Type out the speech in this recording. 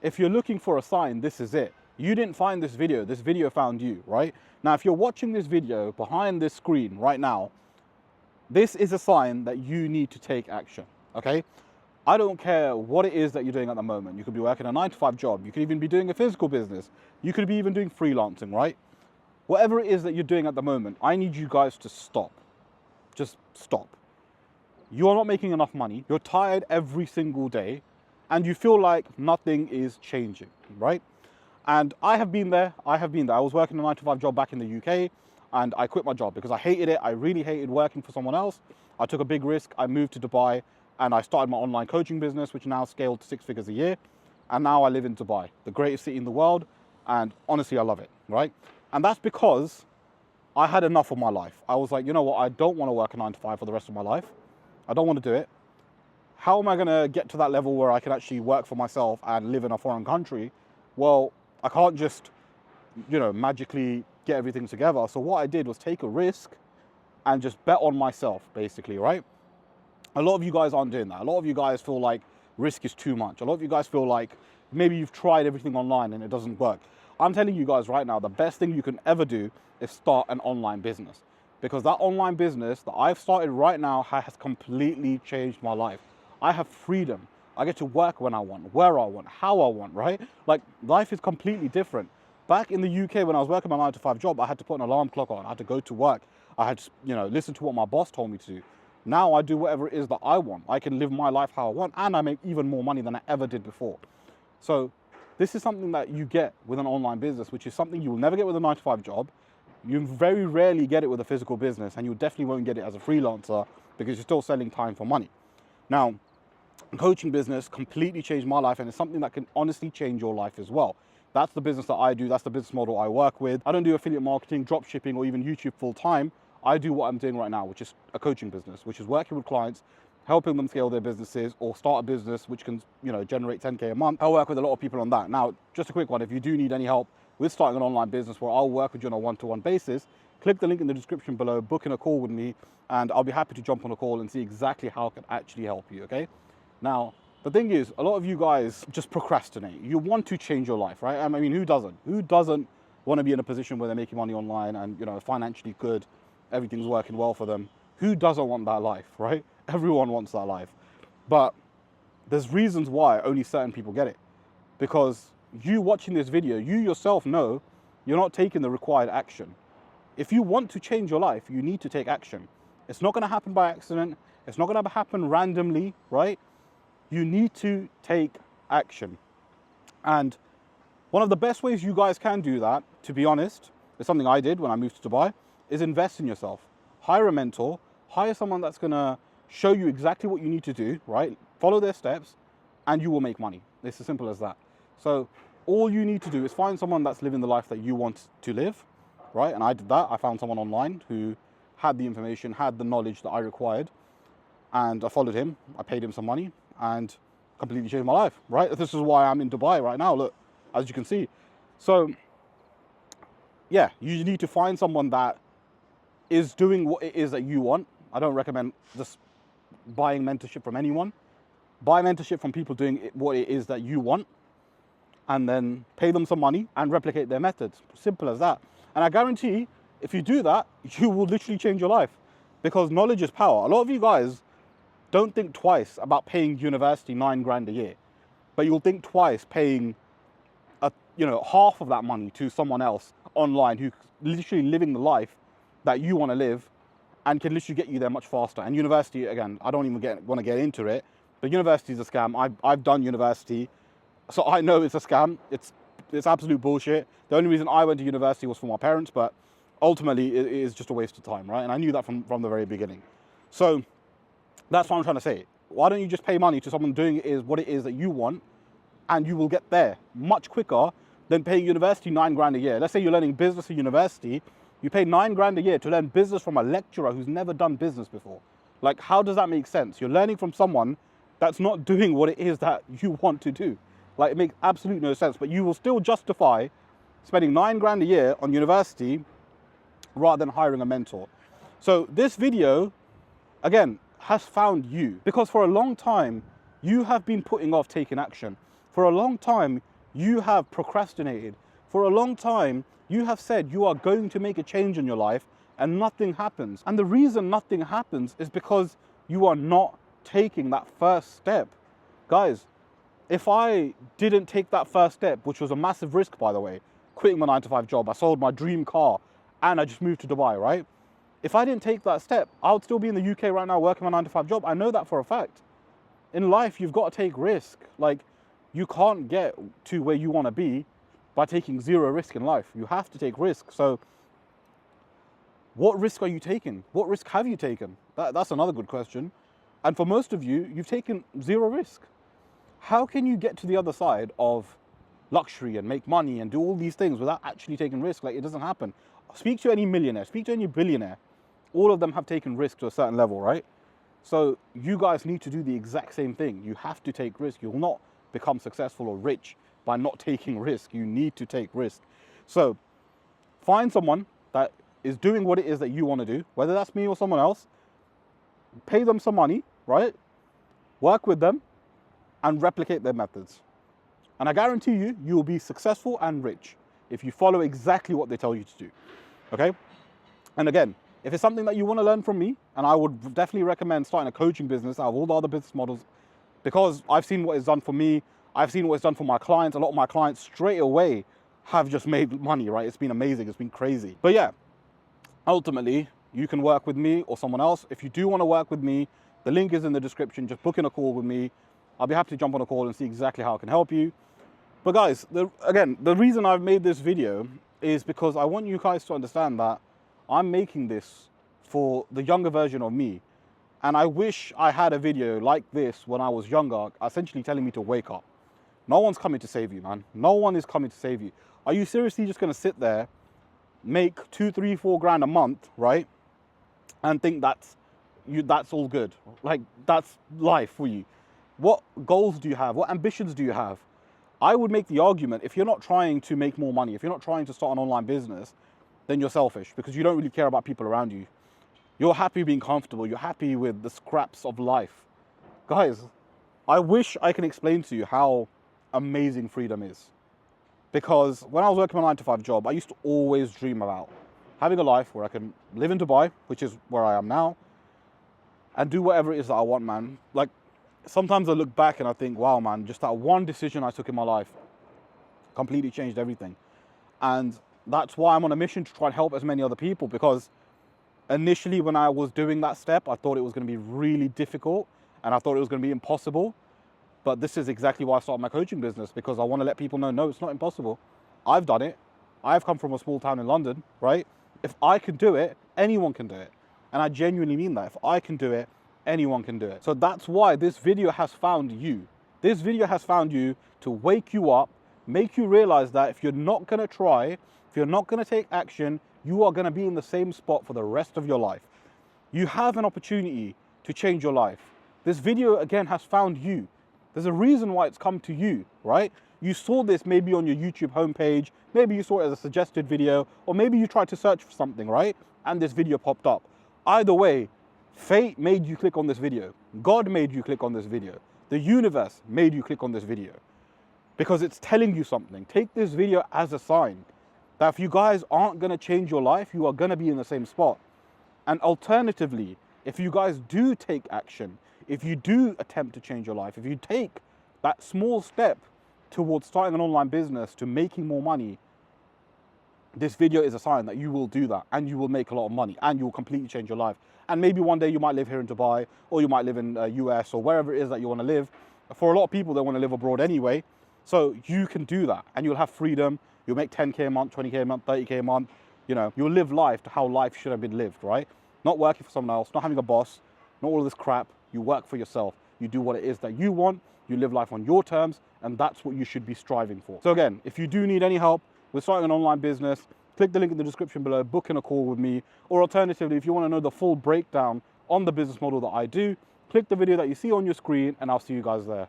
If you're looking for a sign, this is it. You didn't find this video found you, right? Now, if you're watching this video behind this screen right now, this is a sign that you need to take action, okay? I don't care what it is that you're doing at the moment. You could be working a 9-to-5 job. You could even be doing a physical business. You could be even doing freelancing, right? Whatever it is that you're doing at the moment, I need you guys to stop. Just stop. You are not making enough money. You're tired every single day and you feel like nothing is changing, right? And I have been there. I was working a 9-to-5 job back in the UK and I quit my job because I hated it. I really hated working for someone else. I took a big risk. I moved to Dubai and I started my online coaching business, which now scaled to 6 figures a year. And now I live in Dubai, the greatest city in the world. And honestly, I love it, right? And that's because I had enough of my life. I was like, you know what? I don't want to work a 9-to-5 for the rest of my life. I don't want to do it. How am I going to get to that level where I can actually work for myself and live in a foreign country? Well, I can't just, magically get everything together. So what I did was take a risk and just bet on myself, basically, right? A lot of you guys aren't doing that. A lot of you guys feel like risk is too much. A lot of you guys feel like maybe you've tried everything online and it doesn't work. I'm telling you guys right now, the best thing you can ever do is start an online business, because that online business that I've started right now has completely changed my life. I have freedom. I get to work when I want, where I want, how I want, right? Like, life is completely different. Back in the UK, when I was working my 9-to-5 job, I had to put an alarm clock on. I had to go to work. I had to, listen to what my boss told me to do. Now I do whatever it is that I want. I can live my life how I want, and I make even more money than I ever did before. So this is something that you get with an online business, which is something you will never get with a 9-to-5 job. You very rarely get it with a physical business, and you definitely won't get it as a freelancer because you're still selling time for money. Now, coaching business completely changed my life, and it's something that can honestly change your life as well. That's the business that I do. That's the business model I work with. I don't do affiliate marketing, drop shipping, or even YouTube full time. I do what I'm doing right now, which is a coaching business, which is working with clients, helping them scale their businesses or start a business which can, generate 10K a month. I work with a lot of people on that. Now, just a quick one, if you do need any help with starting an online business where I'll work with you on a one-to-one basis, click the link in the description below, book in a call with me, and I'll be happy to jump on a call and see exactly how I can actually help you, okay? Now, the thing is, a lot of you guys just procrastinate. You want to change your life, right? I mean, who doesn't? Who doesn't want to be in a position where they're making money online and, financially good, everything's working well for them? Who doesn't want that life, right? Everyone wants that life. But there's reasons why only certain people get it. Because you watching this video, you yourself know you're not taking the required action. If you want to change your life, you need to take action. It's not going to happen by accident. It's not going to happen randomly, right? You need to take action. And one of the best ways you guys can do that, to be honest, is something I did when I moved to Dubai, is invest in yourself. Hire a mentor, hire someone that's going to show you exactly what you need to do, right? Follow their steps and you will make money. It's as simple as that. So all you need to do is find someone that's living the life that you want to live, right? And I did that. I found someone online who had the information, had the knowledge that I required, and I followed him. I paid him some money and completely changed my life, right? This is why I'm in Dubai right now, look, as you can see. So yeah, you need to find someone that is doing what it is that you want. I don't recommend just buying mentorship from anyone. Buy mentorship from people doing what it is that you want, and then pay them some money and replicate their methods. Simple as that. And I guarantee if you do that, you will literally change your life, because knowledge is power. A lot of you guys don't think twice about paying university 9 grand a year, but you'll think twice paying half of that money to someone else online who's literally living the life that you want to live and can literally get you there much faster. And university, again, I don't even want to get into it, but university is a scam. I've done university, so I know it's a scam. It's absolute bullshit. The only reason I went to university was for my parents, but ultimately it is just a waste of time, right? And I knew that from the very beginning. So that's what I'm trying to say. Why don't you just pay money to someone doing what it is that you want, and you will get there much quicker than paying university 9 grand a year. Let's say you're learning business at university. You pay 9 grand a year to learn business from a lecturer who's never done business before. Like, how does that make sense? You're learning from someone that's not doing what it is that you want to do. Like, it makes absolute no sense, but you will still justify spending 9 grand a year on university rather than hiring a mentor. So this video, again, has found you, because for a long time, you have been putting off taking action. For a long time, You have procrastinated. For a long time, you have said you are going to make a change in your life and nothing happens. And the reason nothing happens is because you are not taking that first step. Guys, if I didn't take that first step, which was a massive risk, by the way, quitting my 9-to-5 job, I sold my dream car, and I just moved to Dubai, right? If I didn't take that step, I would still be in the UK right now working my 9-to-5 job. I know that for a fact. In life, you've got to take risk. Like, you can't get to where you want to be by taking zero risk in life. You have to take risk. So what risk are you taking? What risk have you taken? That's another good question. And for most of you, you've taken zero risk. How can you get to the other side of luxury and make money and do all these things without actually taking risk? Like, it doesn't happen. Speak to any millionaire, speak to any billionaire. All of them have taken risk to a certain level, right? So you guys need to do the exact same thing. You have to take risk. You will not become successful or rich by not taking risk. You need to take risk. So find someone that is doing what it is that you want to do, whether that's me or someone else. Pay them some money, right? Work with them and replicate their methods. And I guarantee you, you will be successful and rich if you follow exactly what they tell you to do, okay? And again, if it's something that you want to learn from me, and I would definitely recommend starting a coaching business out of all the other business models, because I've seen what it's done for me, I've seen what it's done for my clients. A lot of my clients straight away have just made money, right? It's been amazing, it's been crazy. But yeah, ultimately, you can work with me or someone else. If you do want to work with me, the link is in the description. Just book in a call with me. I'll be happy to jump on a call and see exactly how I can help you. But guys, again, the reason I've made this video is because I want you guys to understand that I'm making this for the younger version of me. And I wish I had a video like this when I was younger, essentially telling me to wake up. No one's coming to save you, man. No one is coming to save you. Are you seriously just going to sit there, make 2, 3, 4 grand a month, right? And think that's all good. Like, that's life for you. What goals do you have? What ambitions do you have? I would make the argument, if you're not trying to make more money, if you're not trying to start an online business, then you're selfish because you don't really care about people around you. You're happy being comfortable. You're happy with the scraps of life. Guys, I wish I can explain to you how amazing freedom is. Because when I was working my 9-to-5 job, I used to always dream about having a life where I can live in Dubai, which is where I am now, and do whatever it is that I want, man. Like, sometimes I look back and I think, wow, man, just that one decision I took in my life completely changed everything. And that's why I'm on a mission to try and help as many other people, because initially when I was doing that step, I thought it was going to be really difficult and I thought it was going to be impossible. But this is exactly why I started my coaching business, because I want to let people know, no, it's not impossible. I've done it. I've come from a small town in London, right? If I can do it, anyone can do it. And I genuinely mean that. If I can do it, anyone can do it. So that's why this video has found you. This video has found you to wake you up, make you realize that if you're not going to try, if you're not going to take action, you are going to be in the same spot for the rest of your life. You have an opportunity to change your life. This video, again, has found you. There's a reason why it's come to you, right? You saw this maybe on your YouTube homepage, maybe you saw it as a suggested video, or maybe you tried to search for something, right? And this video popped up. Either way, fate made you click on this video. God made you click on this video. The universe made you click on this video because it's telling you something. Take this video as a sign that if you guys aren't going to change your life, you are going to be in the same spot. And alternatively, if you guys do take action, if you do attempt to change your life, if you take that small step towards starting an online business to making more money, this video is a sign that you will do that and you will make a lot of money and you will completely change your life. And maybe one day you might live here in Dubai, or you might live in US, or wherever it is that you want to live. For a lot of people, they want to live abroad anyway. So you can do that and you'll have freedom. You'll make 10K a month, 20K a month, 30K a month. You know, you'll live life to how life should have been lived, right? Not working for someone else, not having a boss, not all of this crap. You work for yourself. You do what it is that you want. You live life on your terms, and that's what you should be striving for. So again, if you do need any help with starting an online business, click the link in the description below, book in a call with me. Or alternatively, if you want to know the full breakdown on the business model that I do, click the video that you see on your screen, and I'll see you guys there.